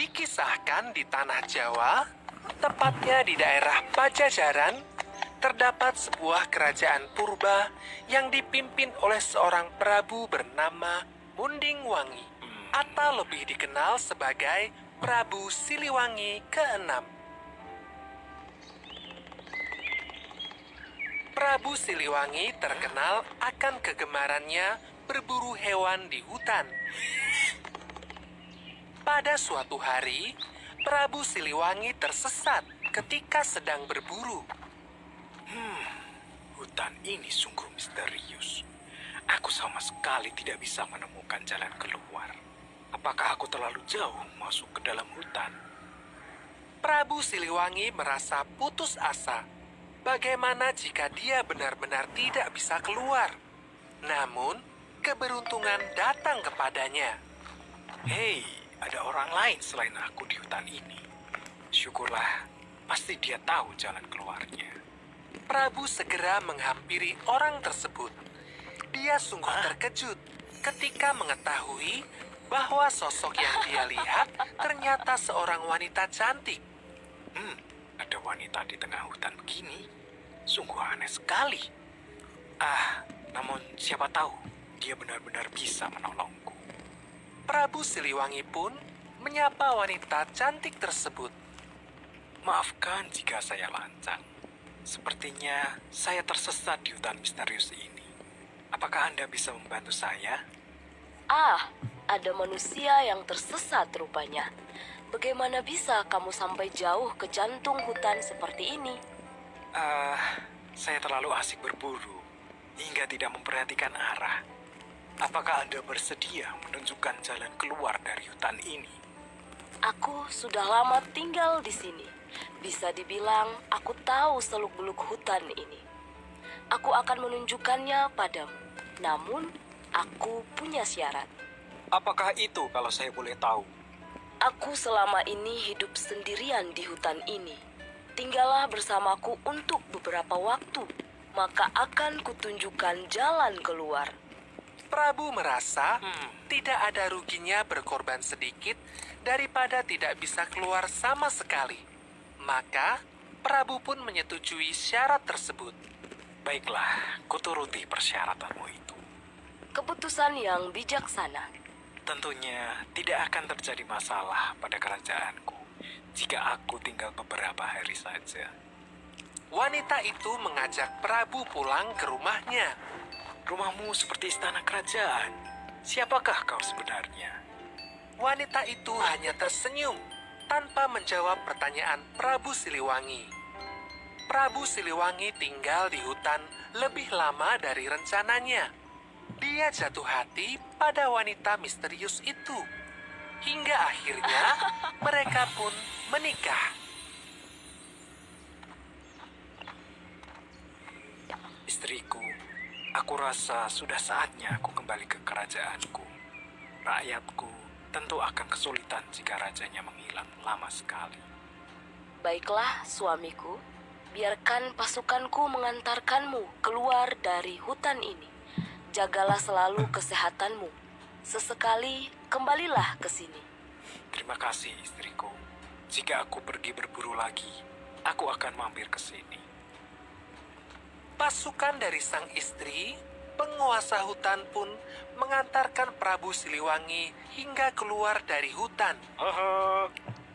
Dikisahkan di tanah Jawa, tepatnya di daerah Pajajaran, terdapat sebuah kerajaan purba yang dipimpin oleh seorang prabu bernama Munding Wangi, atau lebih dikenal sebagai Prabu Siliwangi ke-6. Prabu Siliwangi terkenal akan kegemarannya berburu hewan di hutan. Pada suatu hari, Prabu Siliwangi tersesat ketika sedang berburu. Hutan ini sungguh misterius. Aku sama sekali tidak bisa menemukan jalan keluar. Apakah aku terlalu jauh masuk ke dalam hutan? Prabu Siliwangi merasa putus asa. Bagaimana jika dia benar-benar tidak bisa keluar? Namun, keberuntungan datang kepadanya. Hei, ada orang lain selain aku di hutan ini. Syukurlah, pasti dia tahu jalan keluarnya. Prabu segera menghampiri orang tersebut. Dia sungguh terkejut ketika mengetahui bahwa sosok yang dia lihat ternyata seorang wanita cantik. Ada wanita di tengah hutan begini. Sungguh aneh sekali. Namun siapa tahu dia benar-benar bisa menolongku. Prabu Siliwangi pun menyapa wanita cantik tersebut. Maafkan jika saya lancang. Sepertinya saya tersesat di hutan misterius ini. Apakah Anda bisa membantu saya? Ada manusia yang tersesat rupanya. Bagaimana bisa kamu sampai jauh ke jantung hutan seperti ini? Saya terlalu asik berburu hingga tidak memperhatikan arah. Apakah Anda bersedia menunjukkan jalan keluar dari hutan ini? Aku sudah lama tinggal di sini. Bisa dibilang aku tahu seluk-beluk hutan ini. Aku akan menunjukkannya padamu. Namun, aku punya syarat. Apakah itu kalau saya boleh tahu? Aku selama ini hidup sendirian di hutan ini. Tinggallah bersamaku untuk beberapa waktu, maka akan kutunjukkan jalan keluar. Prabu merasa tidak ada ruginya berkorban sedikit daripada tidak bisa keluar sama sekali. Maka, Prabu pun menyetujui syarat tersebut. Baiklah, kuturuti persyaratanmu itu. Keputusan yang bijaksana. Tentunya tidak akan terjadi masalah pada kerajaanku jika aku tinggal beberapa hari saja. Wanita itu mengajak Prabu pulang ke rumahnya. Rumahmu seperti istana kerajaan. Siapakah kau sebenarnya? Wanita itu hanya tersenyum tanpa menjawab pertanyaan Prabu Siliwangi. Prabu Siliwangi tinggal di hutan lebih lama dari rencananya. Dia jatuh hati pada wanita misterius itu. Hingga akhirnya mereka pun menikah. Istriku, aku rasa sudah saatnya aku kembali ke kerajaanku. Rakyatku tentu akan kesulitan jika rajanya menghilang lama sekali. Baiklah, suamiku. Biarkan pasukanku mengantarkanmu keluar dari hutan ini. Jagalah selalu kesehatanmu. Sesekali kembalilah ke sini. Terima kasih istriku. Jika aku pergi berburu lagi, aku akan mampir ke sini. Pasukan dari sang istri, penguasa hutan pun mengantarkan Prabu Siliwangi hingga keluar dari hutan.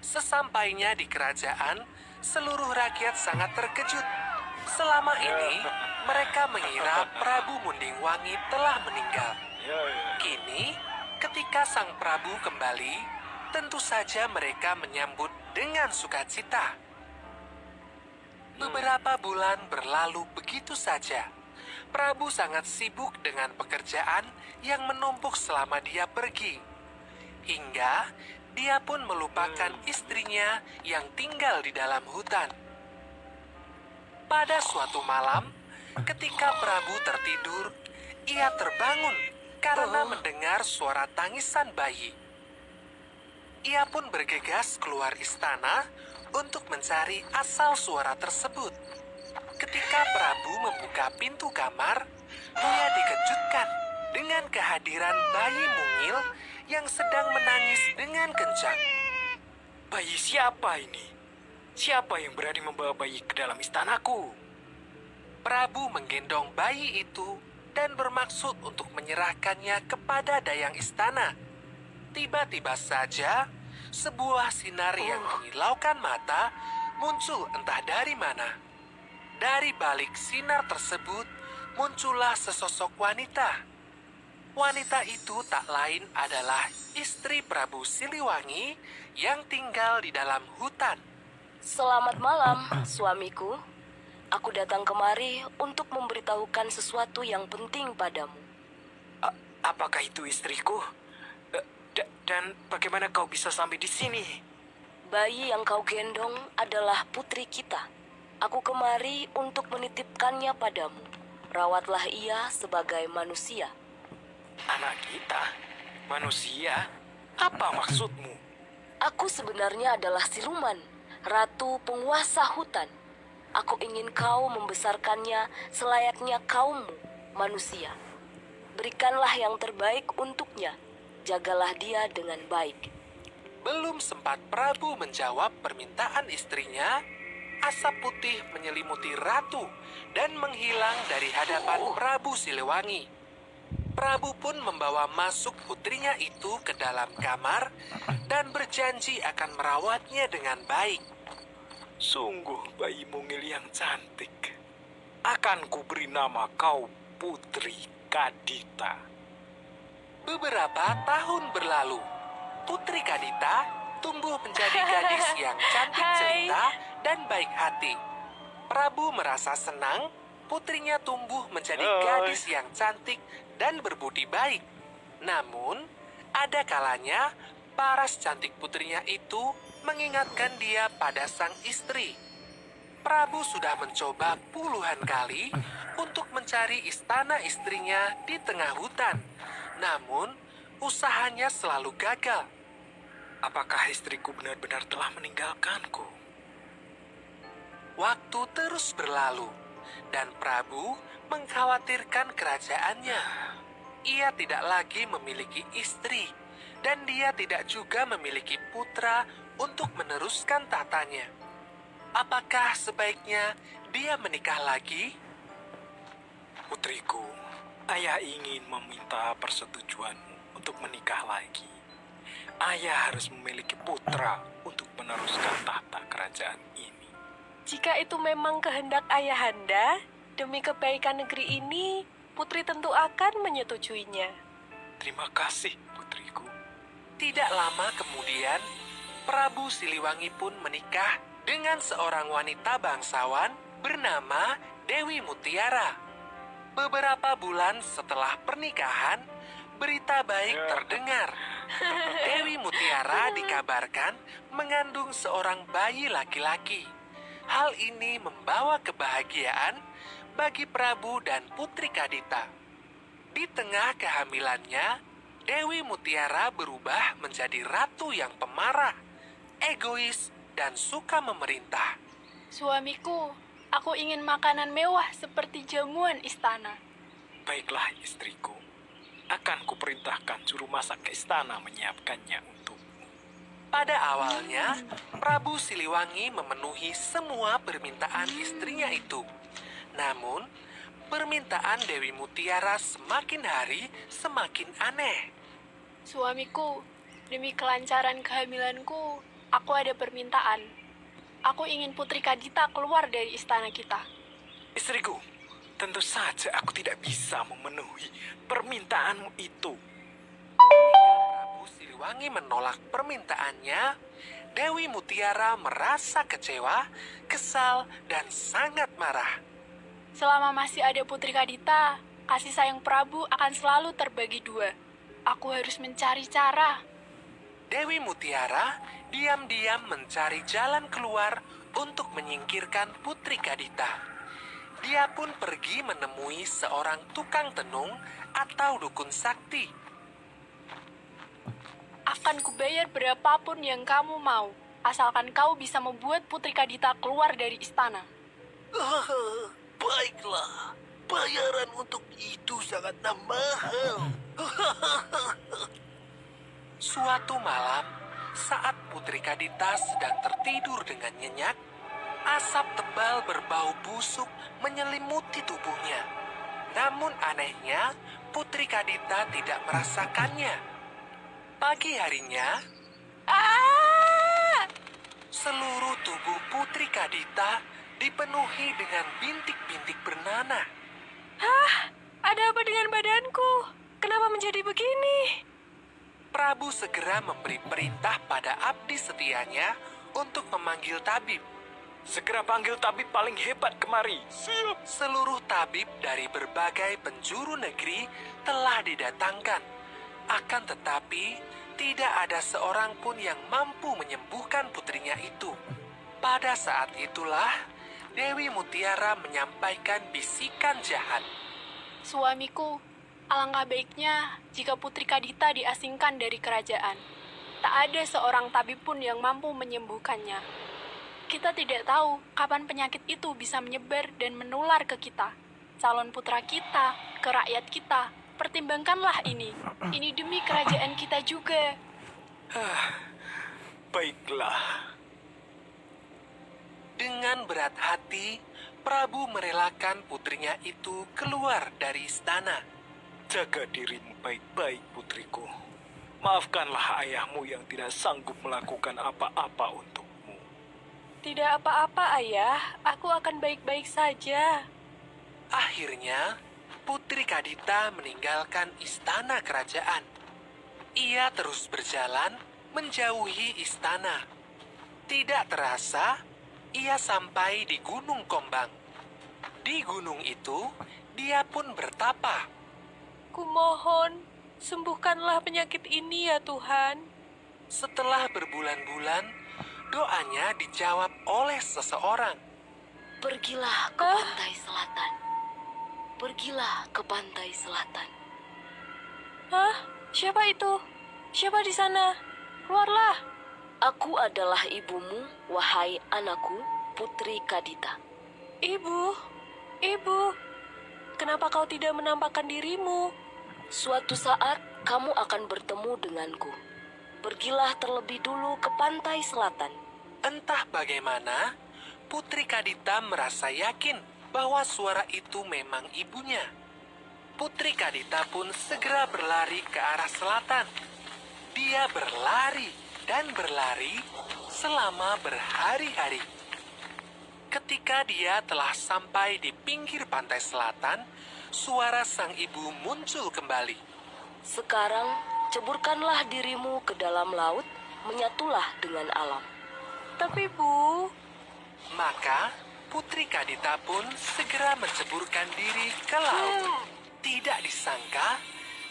Sesampainya di kerajaan, seluruh rakyat sangat terkejut. Selama ini, mereka mengira Prabu Munding Wangi telah meninggal. Kini, ketika sang Prabu kembali, tentu saja mereka menyambut dengan sukacita. Beberapa bulan berlalu begitu saja. Prabu sangat sibuk dengan pekerjaan yang menumpuk selama dia pergi. Hingga dia pun melupakan istrinya yang tinggal di dalam hutan. Pada suatu malam, ketika Prabu tertidur, ia terbangun karena mendengar suara tangisan bayi. Ia pun bergegas keluar istana untuk mencari asal suara tersebut. Ketika Prabu membuka pintu kamar, dia dikejutkan dengan kehadiran bayi mungil yang sedang menangis dengan kencang. Bayi siapa ini? Siapa yang berani membawa bayi ke dalam istanaku? Prabu menggendong bayi itu dan bermaksud untuk menyerahkannya kepada dayang istana. Tiba-tiba saja, sebuah sinar yang mengilaukan mata muncul entah dari mana. Dari balik sinar tersebut, muncullah sesosok wanita. Wanita itu tak lain adalah istri Prabu Siliwangi yang tinggal di dalam hutan. Selamat malam, suamiku. Aku datang kemari untuk memberitahukan sesuatu yang penting padamu. Apakah itu istriku? Dan bagaimana kau bisa sampai di sini? Bayi yang kau gendong adalah putri kita. Aku kemari untuk menitipkannya padamu. Rawatlah ia sebagai manusia. Anak kita? Manusia? Apa maksudmu? Aku sebenarnya adalah siluman, ratu penguasa hutan. Aku ingin kau membesarkannya selayaknya kaummu, manusia. Berikanlah yang terbaik untuknya. Jagalah dia dengan baik. Belum sempat Prabu menjawab permintaan istrinya, asap putih menyelimuti ratu dan menghilang dari hadapan Prabu Siliwangi. Prabu pun membawa masuk putrinya itu ke dalam kamar dan berjanji akan merawatnya dengan baik. Sungguh bayi mungil yang cantik. Akan kuberi nama kau Putri Kadita. Beberapa tahun berlalu, Putri Kadita tumbuh menjadi gadis yang cantik cerita dan baik hati. Prabu merasa senang putrinya tumbuh menjadi gadis yang cantik dan berbudi baik. Namun, ada kalanya paras cantik putrinya itu mengingatkan dia pada sang istri. Prabu sudah mencoba puluhan kali untuk mencari istana istrinya di tengah hutan. Namun, usahanya selalu gagal. Apakah istriku benar-benar telah meninggalkanku? Waktu terus berlalu, dan Prabu mengkhawatirkan kerajaannya. Ia tidak lagi memiliki istri, dan dia tidak juga memiliki putra untuk meneruskan tahtanya. Apakah sebaiknya dia menikah lagi? Putriku, ayah ingin meminta persetujuanmu untuk menikah lagi. Ayah harus memiliki putra untuk meneruskan tahta kerajaan ini. Jika itu memang kehendak ayahanda, demi kebaikan negeri ini, putri tentu akan menyetujuinya. Terima kasih, putriku. Tidak lama kemudian, Prabu Siliwangi pun menikah dengan seorang wanita bangsawan bernama Dewi Mutiara. Beberapa bulan setelah pernikahan, berita baik terdengar. Dewi Mutiara dikabarkan mengandung seorang bayi laki-laki. Hal ini membawa kebahagiaan bagi Prabu dan Putri Kadita. Di tengah kehamilannya, Dewi Mutiara berubah menjadi ratu yang pemarah, egois, dan suka memerintah. Suamiku, aku ingin makanan mewah seperti jamuan istana. Baiklah, istriku. Akan kuperintahkan juru masak ke istana menyiapkannya untukmu. Pada awalnya, Prabu Siliwangi memenuhi semua permintaan istrinya itu. Namun, permintaan Dewi Mutiara semakin hari semakin aneh. Suamiku, demi kelancaran kehamilanku, aku ada permintaan. Aku ingin Putri Kadita keluar dari istana kita. Istriku, tentu saja aku tidak bisa memenuhi permintaanmu itu. Prabu Siliwangi menolak permintaannya. Dewi Mutiara merasa kecewa, kesal, dan sangat marah. Selama masih ada Putri Kadita, kasih sayang Prabu akan selalu terbagi dua. Aku harus mencari cara. Dewi Mutiara diam-diam mencari jalan keluar untuk menyingkirkan Putri Kadita. Dia pun pergi menemui seorang tukang tenung atau dukun sakti. Akan kubayar berapapun yang kamu mau, asalkan kau bisa membuat Putri Kadita keluar dari istana. Baiklah, bayaran untuk itu sangatlah mahal. Suatu malam, Saat Putri Kadita sedang tertidur dengan nyenyak, asap tebal berbau busuk menyelimuti tubuhnya. Namun anehnya, Putri Kadita tidak merasakannya. Pagi harinya, seluruh tubuh Putri Kadita dipenuhi dengan bintik-bintik bernanah. Ada apa dengan badanku? Kenapa menjadi begini? Prabu segera memberi perintah pada abdi setianya untuk memanggil tabib. Segera panggil tabib paling hebat kemari. Siap. Seluruh tabib dari berbagai penjuru negeri telah didatangkan. Akan tetapi, tidak ada seorang pun yang mampu menyembuhkan putrinya itu. Pada saat itulah, Dewi Mutiara menyampaikan bisikan jahat. Suamiku, alangkah baiknya jika Putri Kadita diasingkan dari kerajaan. Tak ada seorang tabib pun yang mampu menyembuhkannya. Kita tidak tahu kapan penyakit itu bisa menyebar dan menular ke kita. Calon putra kita, ke rakyat kita. Pertimbangkanlah ini. Ini demi kerajaan kita juga. Baiklah. Dengan berat hati, Prabu merelakan putrinya itu keluar dari istana. Jaga dirimu baik-baik, putriku. Maafkanlah ayahmu yang tidak sanggup melakukan apa-apa untukmu. Tidak apa-apa, Ayah. Aku akan baik-baik saja. Akhirnya, Putri Kadita meninggalkan istana kerajaan. Ia terus berjalan menjauhi istana. Tidak terasa, ia sampai di Gunung Kombang. Di gunung itu, dia pun bertapa. Kumohon, sembuhkanlah penyakit ini ya Tuhan. Setelah berbulan-bulan, doanya dijawab oleh seseorang. Pergilah ke pantai selatan. Pergilah ke pantai selatan. Hah? Siapa itu? Siapa di sana? Keluarlah. Aku adalah ibumu, wahai anakku, Putri Kadita. Ibu, kenapa kau tidak menampakkan dirimu? Suatu saat kamu akan bertemu denganku. Pergilah terlebih dulu ke pantai selatan. Entah bagaimana, Putri Kadita merasa yakin bahwa suara itu memang ibunya. Putri Kadita pun segera berlari ke arah selatan. Dia berlari dan berlari selama berhari-hari. Ketika dia telah sampai di pinggir pantai selatan, suara sang ibu muncul kembali. Sekarang ceburkanlah dirimu ke dalam laut, menyatulah dengan alam. Tapi Bu, Maka Putri Kadita pun segera menceburkan diri ke laut. Tidak disangka,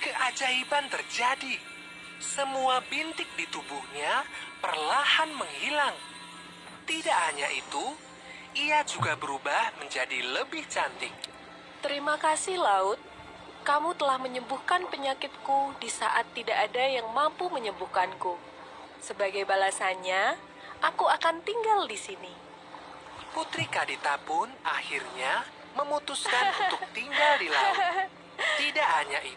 keajaiban terjadi. Semua bintik di tubuhnya perlahan menghilang. Tidak hanya itu, ia juga berubah menjadi lebih cantik. terima kasih laut. Kamu telah menyembuhkan penyakitku di saat tidak ada yang mampu menyembuhkanku. Sebagai balasannya, aku akan tinggal di sini. Putri Kadita pun akhirnya memutuskan untuk tinggal di laut. Tidak hanya itu,